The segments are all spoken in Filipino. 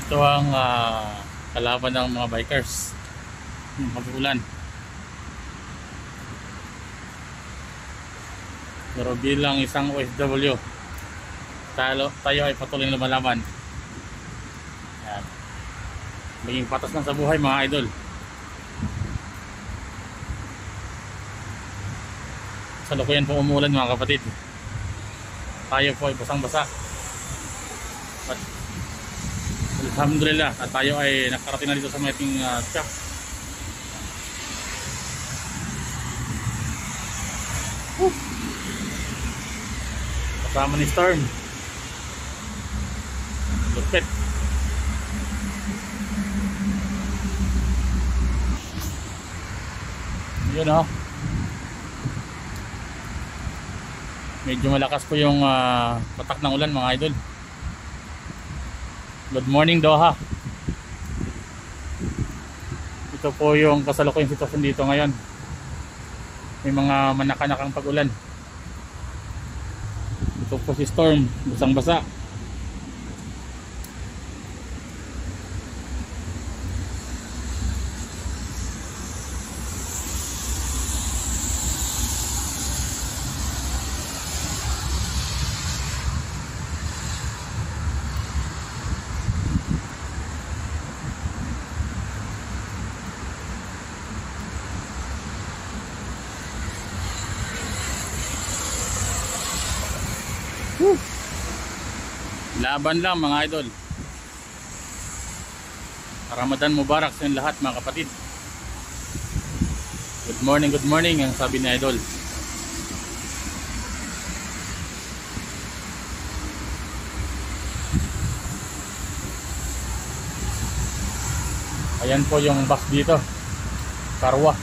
Ito ang kalaban ng mga bikers, yung pag-ulan. Pero bilang isang OFW, tayo ay patuloy na lumalaban. Yan. Maging patas lang sa buhay mga idol. Sa lukuyan po umulan mga kapatid. Tayo po ay basang-basa. But alhamdulillah at tayo ay nakarating na dito sa ating shop. Kasama ni Storm. Lupit. Yun o. Medyo malakas po yung patak ng ulan mga idol. Good morning Doha. Ito po yung kasalukuyang sitwasyon dito ngayon. May mga manakanakang pag-ulan. Ito po si Storm, basang-basa. Laban lang mga idol. Ramadan Mubarak sa lahat mga kapatid. Good morning ang sabi ni idol. Ayan po yung bus dito, Karwa.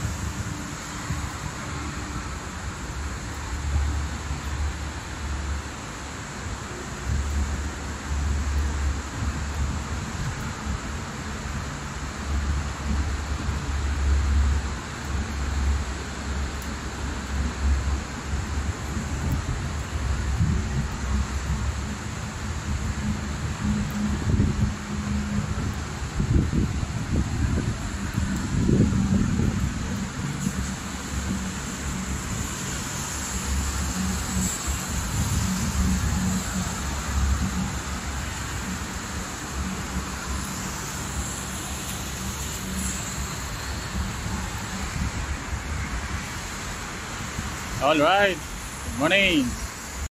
All right. Good morning.